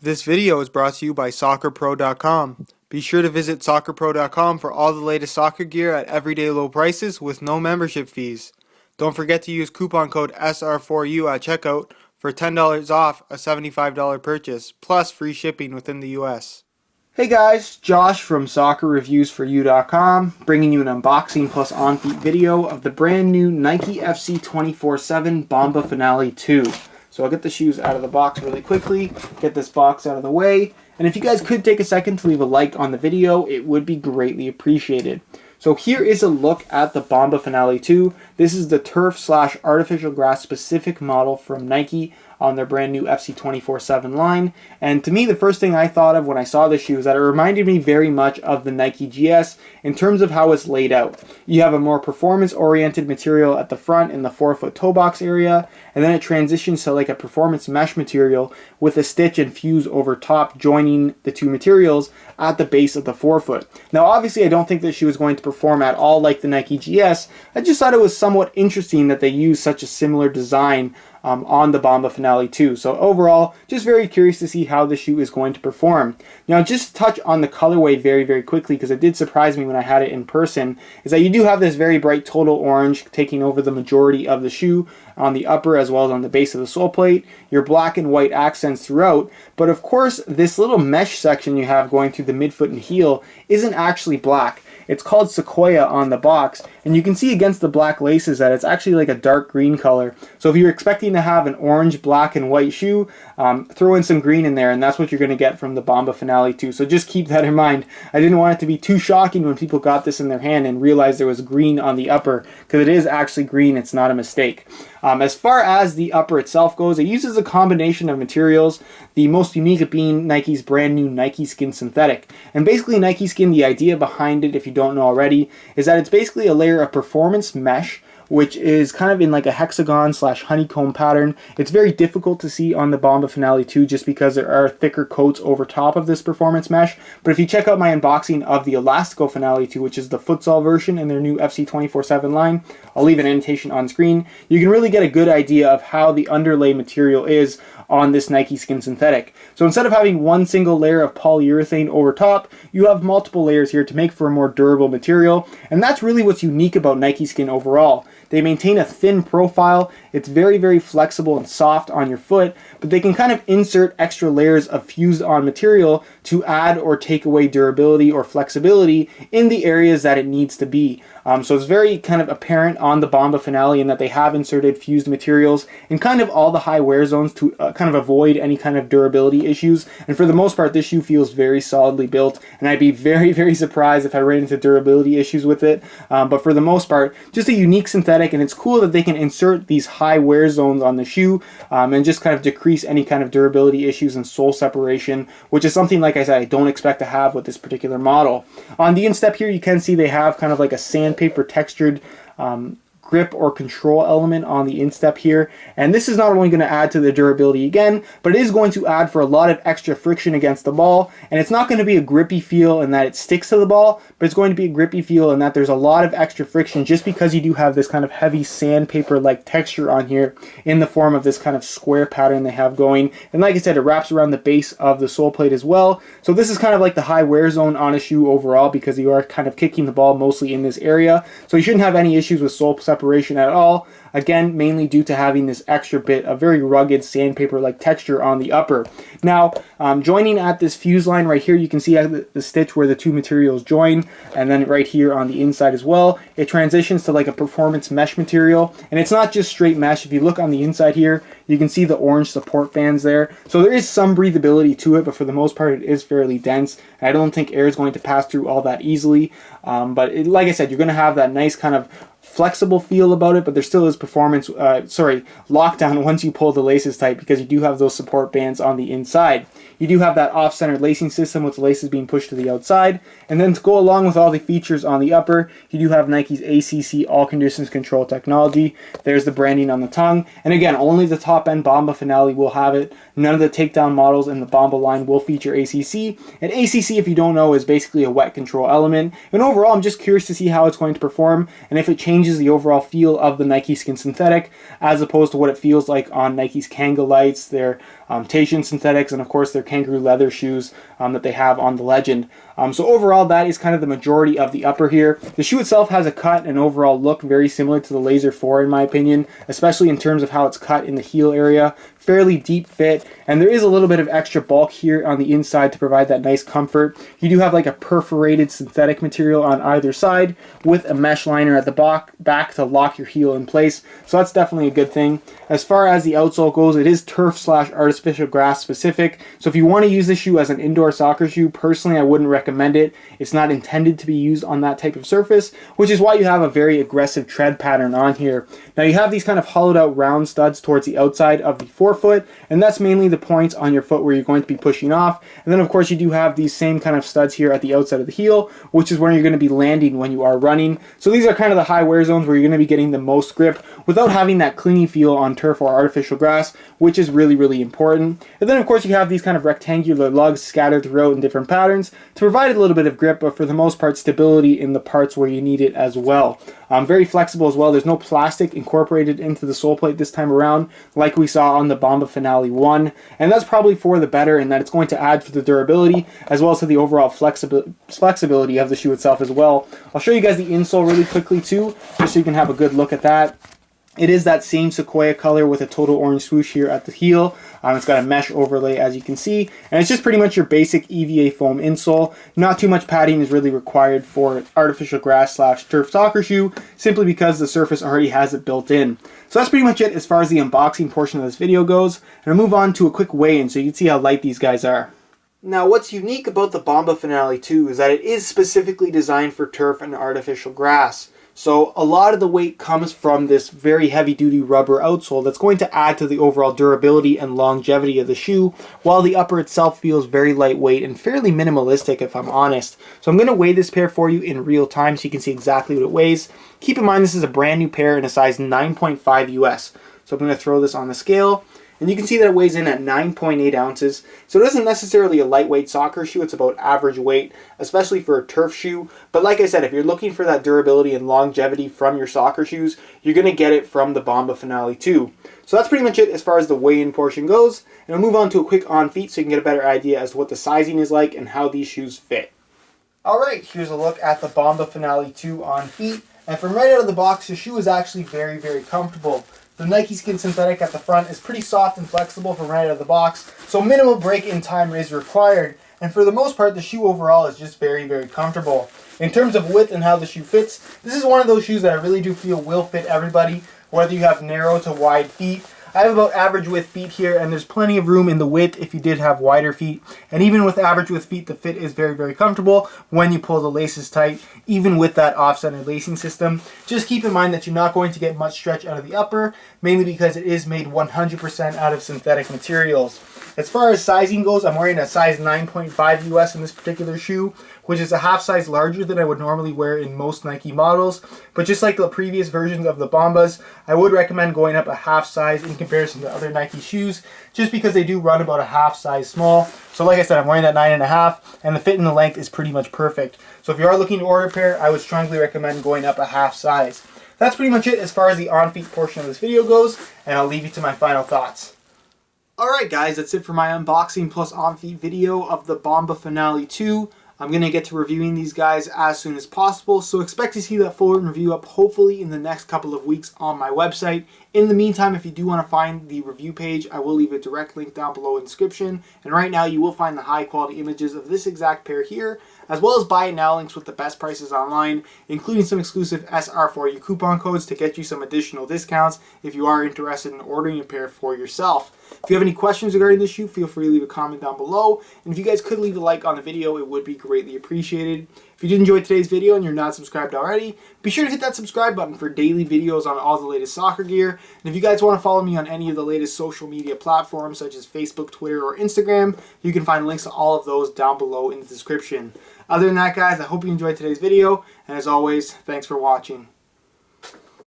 This video is brought to you by SoccerPro.com. Be sure to visit SoccerPro.com for all the latest soccer gear at everyday low prices with no membership fees. Don't forget to use coupon code SR4U at checkout for $10 off a $75 purchase, plus free shipping within the US. Hey guys, Josh from SoccerReviewsForYou.com, bringing you an unboxing plus on-feet video of the brand new Nike FC247 Bomba Finale 2. So I'll get the shoes out of the box really quickly, get this box out of the way, and if you guys could take a second to leave a like on the video, it would be greatly appreciated. So here is a look at the Bomba Finale 2. This is the turf/artificial grass specific model from Nike on their brand new FC247 line. And to me, the first thing I thought of when I saw the shoe is that it reminded me very much of the Nike GS in terms of how it's laid out. You have a more performance-oriented material at the front in the 4-foot toe box area, and then it transitions to like a performance mesh material with a stitch and fuse over top joining the two materials at the base of the 4-foot. Now obviously I don't think this shoe is going to perform at all like the Nike GS. I just thought it was somewhat interesting that they used such a similar design on the Bomba Finale 2. So overall, just very curious to see how the shoe is going to perform. Now just touch on the colorway very quickly, because it did surprise me when I had it in person, is that you do have this very bright total orange taking over the majority of the shoe on the upper as well as on the base of the sole plate, your black and white accents throughout, but of course this little mesh section you have going through the midfoot and heel isn't actually black. It's called Sequoia on the box, and you can see against the black laces that it's actually like a dark green color. So if you're expecting to have an orange, black, and white shoe, throw in some green in there, and that's what you're going to get from the Bomba Finale 2. So just keep that in mind. I didn't want it to be too shocking when people got this in their hand and realized there was green on the upper, because it is actually green. It's not a mistake. As far as the upper itself goes, it uses a combination of materials, the most unique being Nike's brand new Nike Skin Synthetic. And basically Nike Skin, the idea behind it, if you don't know already, is that it's basically a layer of performance mesh, which is kind of in like a hexagon/honeycomb pattern. It's very difficult to see on the Bomba Finale 2 just because there are thicker coats over top of this performance mesh. But if you check out my unboxing of the Elastico Finale 2, which is the futsal version in their new FC247 line, I'll leave an annotation on screen, you can really get a good idea of how the underlay material is on this Nike Skin Synthetic. So instead of having one single layer of polyurethane over top, you have multiple layers here to make for a more durable material, and that's really what's unique about Nike Skin overall. They maintain a thin profile, it's very flexible and soft on your foot, but they can kind of insert extra layers of fused on material to add or take away durability or flexibility in the areas that it needs to be. So it's very kind of apparent on the Bomba Finale in that they have inserted fused materials in kind of all the high wear zones to kind of avoid any kind of durability issues. And for the most part, this shoe feels very solidly built, and I'd be very surprised if I ran into durability issues with it. But for the most part, just a unique synthetic, and it's cool that they can insert these high wear zones on the shoe and just kind of decrease any kind of durability issues and sole separation, which is something, like I said, I don't expect to have with this particular model. On the instep here, you can see they have kind of like a sandpaper textured grip or control element on the instep here, and this is not only going to add to the durability again, but it is going to add for a lot of extra friction against the ball. And it's not going to be a grippy feel in that it sticks to the ball, but it's going to be a grippy feel in that there's a lot of extra friction just because you do have this kind of heavy sandpaper like texture on here in the form of this kind of square pattern they have going. And like I said, it wraps around the base of the sole plate as well, so this is kind of like the high wear zone on a shoe overall, because you are kind of kicking the ball mostly in this area, so you shouldn't have any issues with sole separation at all. Again, mainly due to having this extra bit of very rugged sandpaper-like texture on the upper. Now, joining at this fuse line right here, you can see the stitch where the two materials join, and then right here on the inside as well, it transitions to like a performance mesh material, and it's not just straight mesh. If you look on the inside here, you can see the orange support bands there. So there is some breathability to it, but for the most part, it is fairly dense, and I don't think air is going to pass through all that easily. Like I said, you're going to have that nice kind of flexible feel about it, but there still is lockdown once you pull the laces tight, because you do have those support bands on the inside. You do have that off-centered lacing system with the laces being pushed to the outside, and then to go along with all the features on the upper, you do have Nike's ACC All Conditions Control technology. There's the branding on the tongue, and again, only the top-end Bomba Finale will have it. None of the takedown models in the Bomba line will feature ACC, and ACC, if you don't know, is basically a wet control element. And overall, I'm just curious to see how it's going to perform, and if it changes the overall feel of the Nike Skin Synthetic, as opposed to what it feels like on Nike's Kanga Lights, their Taitian synthetics, and of course their kangaroo leather shoes that they have on the Legend. So overall, that is kind of the majority of the upper here. The shoe itself has a cut and overall look very similar to the Laser 4 in my opinion, especially in terms of how it's cut in the heel area. Fairly deep fit, and there is a little bit of extra bulk here on the inside to provide that nice comfort. You do have like a perforated synthetic material on either side with a mesh liner at the back to lock your heel in place, so that's definitely a good thing. As far as the outsole goes, it is turf/artificial grass specific, so if you want to use this shoe as an indoor soccer shoe, personally I wouldn't recommend it. It's not intended to be used on that type of surface, which is why you have a very aggressive tread pattern on here. Now you have these kind of hollowed out round studs towards the outside of the forefoot, and that's mainly the points on your foot where you're going to be pushing off. And then of course you do have these same kind of studs here at the outside of the heel, which is where you're going to be landing when you are running. So these are kind of the high wear zones where you're going to be getting the most grip without having that clingy feel on turf or artificial grass, which is really important. And then of course you have these kind of rectangular lugs scattered throughout in different patterns to provide a little bit of grip, but for the most part stability in the parts where you need it as well. Very flexible as well. There's no plastic incorporated into the sole plate this time around like we saw on the Bomba Finale 1, and that's probably for the better in that it's going to add for the durability as well as to the overall flexibility of the shoe itself as well. I'll show you guys the insole really quickly too, just so you can have a good look at that. It is that same sequoia color with a total orange swoosh here at the heel. It's got a mesh overlay as you can see, and it's just pretty much your basic EVA foam insole. Not too much padding is really required for artificial grass/turf soccer shoe, simply because the surface already has it built in. So that's pretty much it as far as the unboxing portion of this video goes, and I'll move on to a quick weigh-in so you can see how light these guys are. Now what's unique about the Bomba Finale 2 is that it is specifically designed for turf and artificial grass. So a lot of the weight comes from this very heavy duty rubber outsole that's going to add to the overall durability and longevity of the shoe, while the upper itself feels very lightweight and fairly minimalistic if I'm honest. So I'm going to weigh this pair for you in real time so you can see exactly what it weighs. Keep in mind this is a brand new pair in a size 9.5 US. So I'm going to throw this on the scale. And you can see that it weighs in at 9.8 ounces. So it isn't necessarily a lightweight soccer shoe. It's about average weight, especially for a turf shoe. But like I said, if you're looking for that durability and longevity from your soccer shoes, you're going to get it from the Bomba Finale 2. So that's pretty much it as far as the weigh-in portion goes. And I'll move on to a quick on feet so you can get a better idea as to what the sizing is like and how these shoes fit. Alright, here's a look at the Bomba Finale 2 on feet. And from right out of the box, the shoe is actually very comfortable. The Nike Skin Synthetic at the front is pretty soft and flexible from right out of the box, so minimal break-in time is required. And for the most part, the shoe overall is just very comfortable. In terms of width and how the shoe fits, this is one of those shoes that I really do feel will fit everybody, whether you have narrow to wide feet. I have about average width feet here, and there's plenty of room in the width if you did have wider feet. And even with average width feet, the fit is very comfortable when you pull the laces tight, even with that off-center lacing system. Just keep in mind that you're not going to get much stretch out of the upper, mainly because it is made 100% out of synthetic materials. As far as sizing goes, I'm wearing a size 9.5 US in this particular shoe, which is a half size larger than I would normally wear in most Nike models. But just like the previous versions of the Bombas, I would recommend going up a half size in comparison to other Nike shoes, just because they do run about a half size small. So like I said, I'm wearing that 9.5, and the fit and the length is pretty much perfect. So if you are looking to order a pair, I would strongly recommend going up a half size. That's pretty much it as far as the on-feet portion of this video goes, and I'll leave you to my final thoughts. Alright guys, that's it for my unboxing plus on-feet video of the Bomba Finale 2. I'm going to get to reviewing these guys as soon as possible, so expect to see that full review up hopefully in the next couple of weeks on my website. In the meantime, if you do want to find the review page, I will leave a direct link down below in the description. And right now you will find the high quality images of this exact pair here, as well as buy it now links with the best prices online, including some exclusive SR4U coupon codes to get you some additional discounts if you are interested in ordering a pair for yourself. If you have any questions regarding this shoe, feel free to leave a comment down below. And if you guys could leave a like on the video, it would be greatly appreciated. If you did enjoy today's video and you're not subscribed already, be sure to hit that subscribe button for daily videos on all the latest soccer gear. And if you guys want to follow me on any of the latest social media platforms such as Facebook, Twitter, or Instagram, you can find links to all of those down below in the description. Other than that guys, I hope you enjoyed today's video, and as always, thanks for watching.